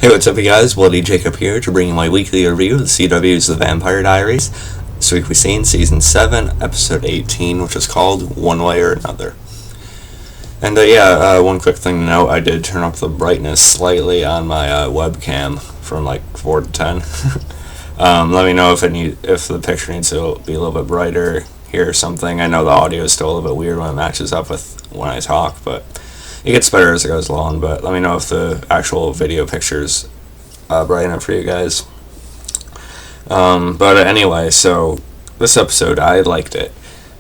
Hey, what's up, you guys? Bloody Jacob here to bring you my weekly review of the CW's The Vampire Diaries. This week we've seen Season 7, Episode 18, which is called One Way or Another. And one quick thing to note, I did turn up the brightness slightly on my webcam from like 4 to 10. Let me know if the picture needs to be a little bit brighter here or something. I know the audio is still a little bit weird when it matches up with when I talk, but it gets better as it goes along. But let me know if the actual video picture's bright enough for you guys. But anyway, so this episode, I liked it.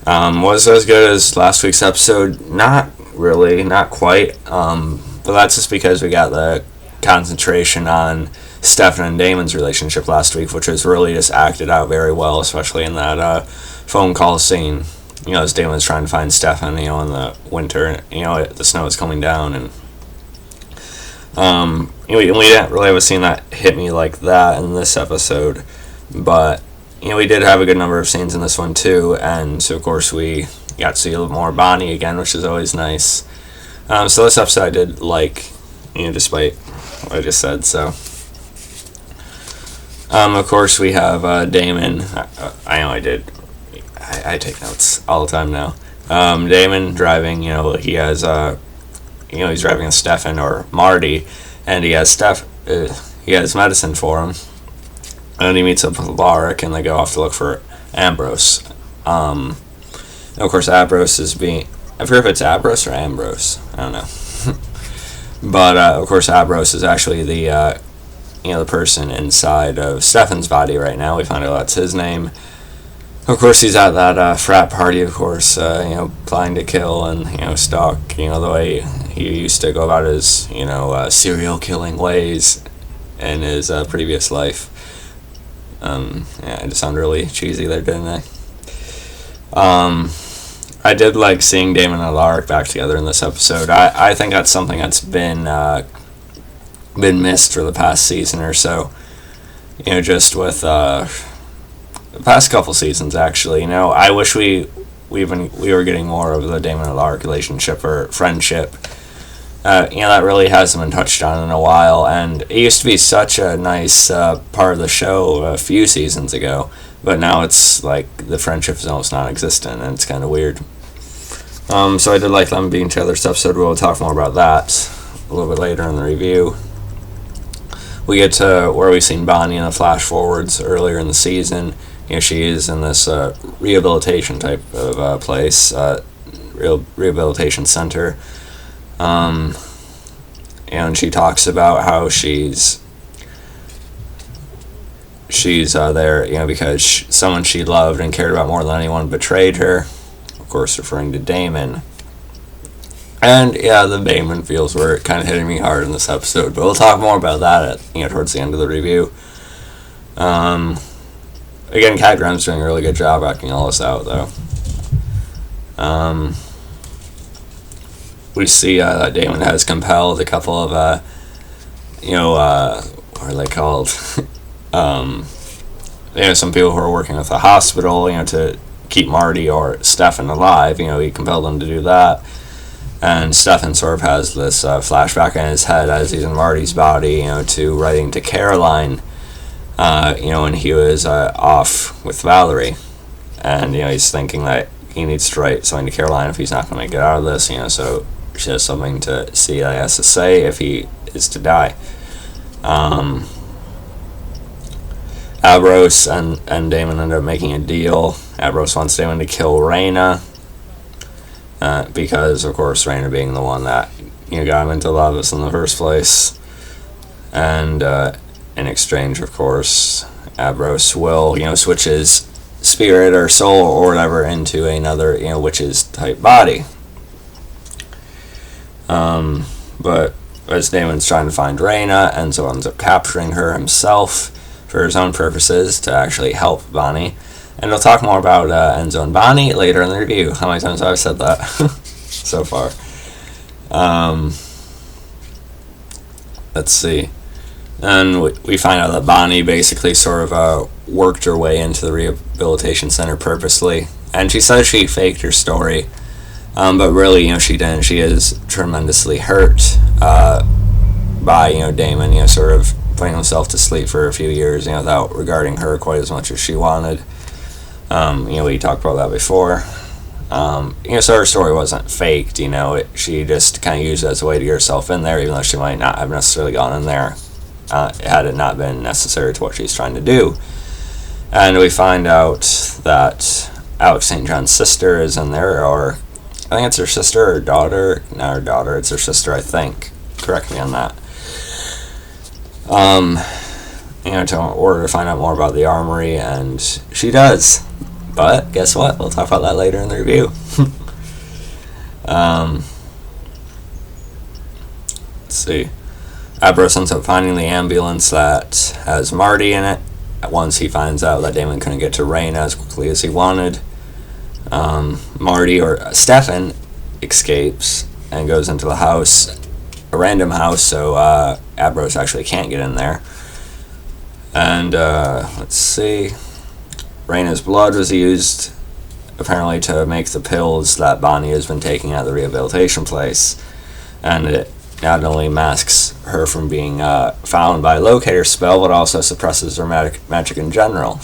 Was it as good as last week's episode? Not really, not quite. But that's just because we got the concentration on Stefan and Damon's relationship last week, which was really just acted out very well, especially in that phone call scene. You know, as Damon's trying to find Stefan, in the winter, the snow is coming down, and we didn't really have a scene that hit me like that in this episode, but we did have a good number of scenes in this one too, and so of course we got to see a little more Bonnie again, which is always nice. So this episode I did like, despite what I just said. So of course we have Damon. I know I take notes all the time now. Damon driving, he has, he's driving a Stefan or Marty, and he has he has medicine for him, and he meets up with Alaric, and they go off to look for Ambrose. And of course, Ambrose is I forget if it's Ambrose or Ambrose, I don't know. But, of course, Ambrose is actually the person inside of Stefan's body right now. We find out that's his name. Of course, he's at that frat party, of course, planning to kill and, stalk, the way he used to go about his, serial killing ways in his previous life. I just sound really cheesy there, didn't I? I did like seeing Damon and Alaric back together in this episode. I think that's something that's been missed for the past season or so. Just with the past couple seasons, actually. I wish we were getting more of the Damon and Alaric relationship or friendship. That really hasn't been touched on in a while, and it used to be such a nice part of the show a few seasons ago, but now it's like the friendship is almost non-existent, and it's kind of weird. So I did like them being together this episode. We'll talk more about that a little bit later in the review. We get to where we've seen Bonnie in the flash forwards earlier in the season. She is in this rehabilitation type of place, rehabilitation center. And she talks about how she's there, because someone she loved and cared about more than anyone betrayed her. Of course, referring to Damon. And the Damon feels were kind of hitting me hard in this episode, but we'll talk more about that towards the end of the review. Again, Cat Graham's doing a really good job acting all this out, though. We see that Damon has compelled a couple of, what are they called? Some people who are working with the hospital, to keep Marty or Stefan alive. He compelled them to do that. And Stefan sort of has this flashback in his head as he's in Marty's body, to writing to Caroline, when he was off with Valerie. And, he's thinking that he needs to write something to Caroline if he's not going to get out of this, so she has something to see that he has to say if he is to die. Ambrose and Damon end up making a deal. Ambrose wants Damon to kill Raina, because, of course, Raina being the one that got him into Lavas in the first place. And in exchange, of course, Ambrose will, switch his spirit or soul or whatever into another, witch's type body. But as Damon's trying to find Raina, Enzo ends up capturing her himself for his own purposes to actually help Bonnie. And we'll talk more about Enzo and Bonnie later in the review. How many times have I said that so far? Let's see. And we find out that Bonnie basically sort of worked her way into the rehabilitation center purposely. And she says she faked her story. But really, she didn't. She is tremendously hurt by, Damon, sort of putting himself to sleep for a few years, without regarding her quite as much as she wanted. We talked about that before. So her story wasn't faked, she just kind of used it as a way to get herself in there, even though she might not have necessarily gone in there had it not been necessary to what she's trying to do. And we find out that Alex St. John's sister is in there, or I think it's her sister or daughter. Not her daughter, it's her sister, I think. Correct me on that. To order to find out more about the Armory, and she does. But guess what? We'll talk about that later in the review. Let's see. Ambrose ends up finding the ambulance that has Marty in it. Once he finds out that Damon couldn't get to Raina as quickly as he wanted, Marty, or Stefan, escapes and goes into the house, a random house, so Ambrose actually can't get in there. And let's see, Raina's blood was used apparently to make the pills that Bonnie has been taking at the rehabilitation place, and it not only masks her from being found by a locator spell, but also suppresses her magic in general.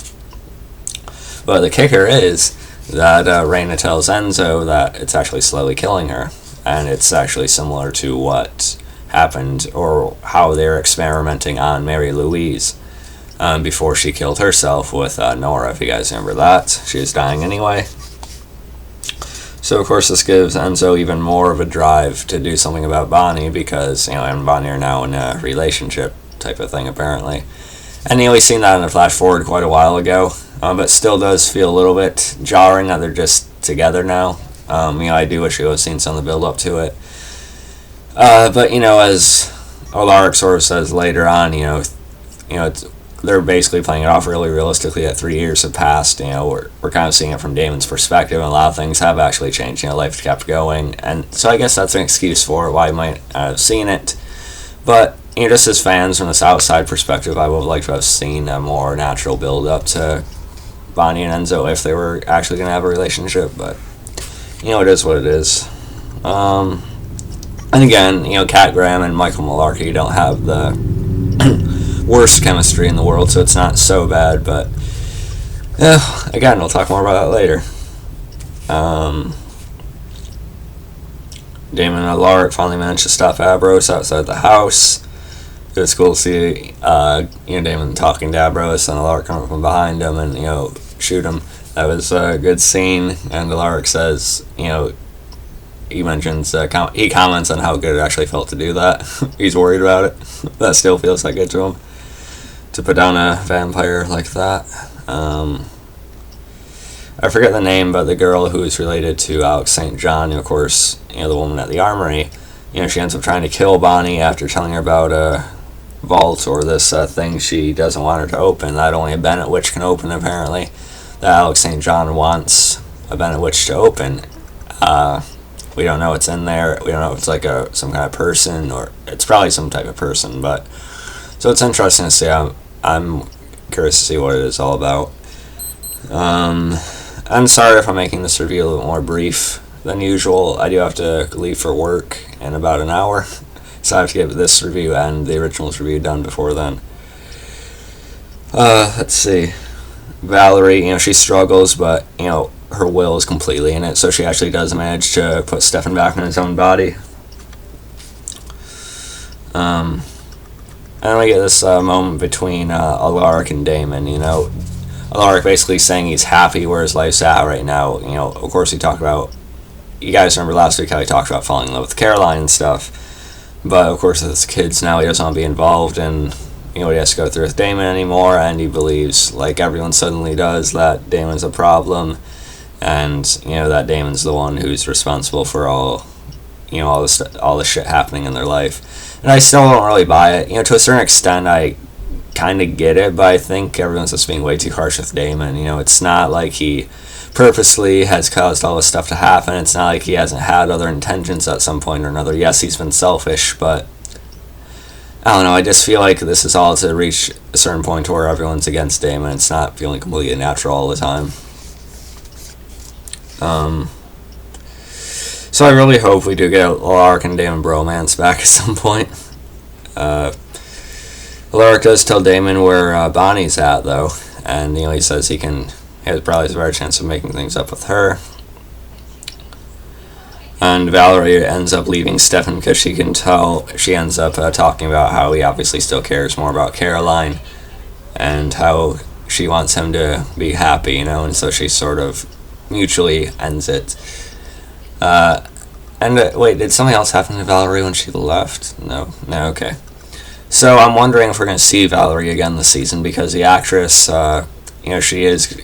But the kicker is that Raina tells Enzo that it's actually slowly killing her, and it's actually similar to what happened, or how they're experimenting on Mary Louise before she killed herself with Nora, if you guys remember that. She was dying anyway. So, of course, this gives Enzo even more of a drive to do something about Bonnie, because, him and Bonnie are now in a relationship type of thing, apparently. And, we've seen that in a flash forward quite a while ago, but still does feel a little bit jarring that they're just together now. I do wish we would have seen some of the build-up to it. But, as Alaric sort of says later on, they're basically playing it off really realistically that 3 years have passed. We're kind of seeing it from Damon's perspective, and a lot of things have actually changed. Life kept going, and so I guess that's an excuse for why you might have seen it. But just as fans from this outside perspective, I would like to have seen a more natural build up to Bonnie and Enzo if they were actually going to have a relationship. But it is what it is. And again, Kat Graham and Michael Malarkey don't have the worst chemistry in the world, so it's not so bad, but again, we'll talk more about that later. Damon and Alaric finally managed to stop Ambrose outside the house. It's cool to see Damon talking to Ambrose and Alaric coming from behind him and shoot him. That was a good scene. And Alaric says, he mentions, he comments on how good it actually felt to do that. He's worried about it. That still feels like it to him, to put down a vampire like that. I forget the name, but the girl who is related to Alex St. John, of course, the woman at the Armory, she ends up trying to kill Bonnie after telling her about a vault, or this thing she doesn't want her to open, that only a Bennett witch can open, apparently, that Alex St. John wants a Bennett witch to open. We don't know what's in there. We don't know if it's like some kind of person, or it's probably some type of person, but so it's interesting to see. I'm curious to see what it is all about. I'm sorry if I'm making this review a little more brief than usual. I do have to leave for work in about an hour, so I have to get this review and the originals review done before then. Let's see. Valerie, she struggles, but, her will is completely in it, so she actually does manage to put Stefan back in his own body. And then we get this moment between Alaric and Damon, Alaric basically saying he's happy where his life's at right now. Of course he talked about, you guys remember last week how he talked about falling in love with Caroline and stuff, but of course as kids now he doesn't want to be involved in what he has to go through with Damon anymore, and he believes, like everyone suddenly does, that Damon's a problem, and that Damon's the one who's responsible for all the shit happening in their life. And I still don't really buy it. To a certain extent I kind of get it, but I think everyone's just being way too harsh with Damon. It's not like he purposely has caused all this stuff to happen. It's not like he hasn't had other intentions at some point or another. Yes, he's been selfish, but I don't know, I just feel like this is all to reach a certain point where everyone's against Damon. It's not feeling completely natural all the time. So I really hope we do get Alaric and Damon bromance back at some point. Alaric does tell Damon where Bonnie's at, though, and he says he has probably a better chance of making things up with her. And Valerie ends up leaving Stefan because she can tell, she ends up talking about how he obviously still cares more about Caroline and how she wants him to be happy, and so she sort of mutually ends it. Wait, did something else happen to Valerie when she left? No, okay. So I'm wondering if we're going to see Valerie again this season, because the actress, she is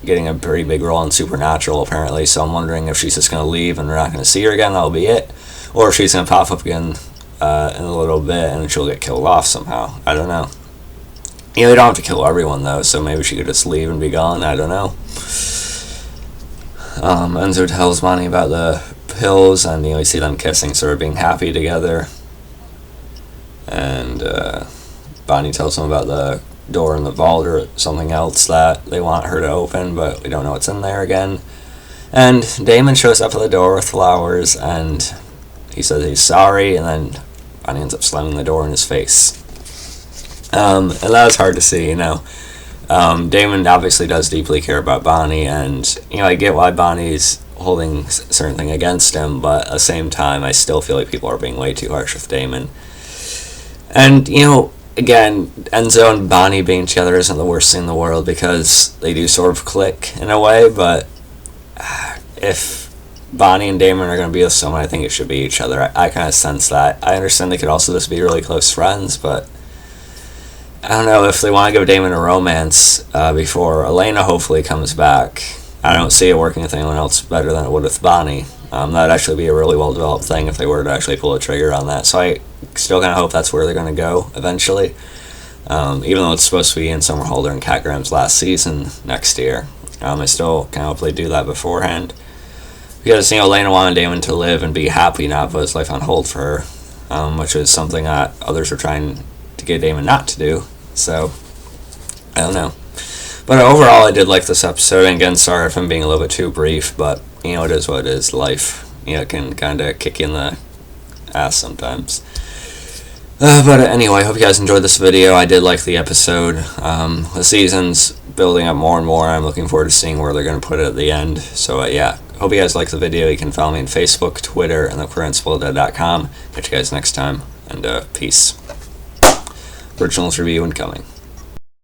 getting a pretty big role in Supernatural, apparently, so I'm wondering if she's just going to leave and we're not going to see her again, that'll be it, or if she's going to pop up again in a little bit and she'll get killed off somehow. I don't know. You don't have to kill everyone, though, so maybe she could just leave and be gone, I don't know. Enzo tells Bonnie about the pills, and you see them kissing, sort of being happy together, and Bonnie tells him about the door in the vault or something else that they want her to open, but we don't know what's in there again. And Damon shows up at the door with flowers, and he says he's sorry, and then Bonnie ends up slamming the door in his face. And that was hard to see, Damon obviously does deeply care about Bonnie, and I get why Bonnie's holding a certain thing against him, but at the same time I still feel like people are being way too harsh with Damon. And again, Enzo and Bonnie being together isn't the worst thing in the world, because they do sort of click in a way, but if Bonnie and Damon are going to be with someone, I think it should be each other. I kind of sense that. I understand they could also just be really close friends, but I don't know if they want to give Damon a romance before Elena hopefully comes back. I don't see it working with anyone else better than it would with Bonnie. That would actually be a really well-developed thing if they were to actually pull a trigger on that. So I still kind of hope that's where they're going to go eventually. Even though it's supposed to be in Summerholder and Cat Graham's last season next year. I still kind of hope they do that beforehand. Because, Elena wanted Damon to live and be happy, not put his life on hold for her. Which is something that others are trying to get Damon not to do. So, I don't know. But overall, I did like this episode. And again, sorry if I'm being a little bit too brief, but, it is what it is. Life, it can kind of kick you in the ass sometimes. But anyway, I hope you guys enjoyed this video. I did like the episode. The season's building up more and more. I'm looking forward to seeing where they're going to put it at the end. So, yeah. Hope you guys liked the video. You can follow me on Facebook, Twitter, and theprincipledead.com. Catch you guys next time. And, peace. Originals review incoming.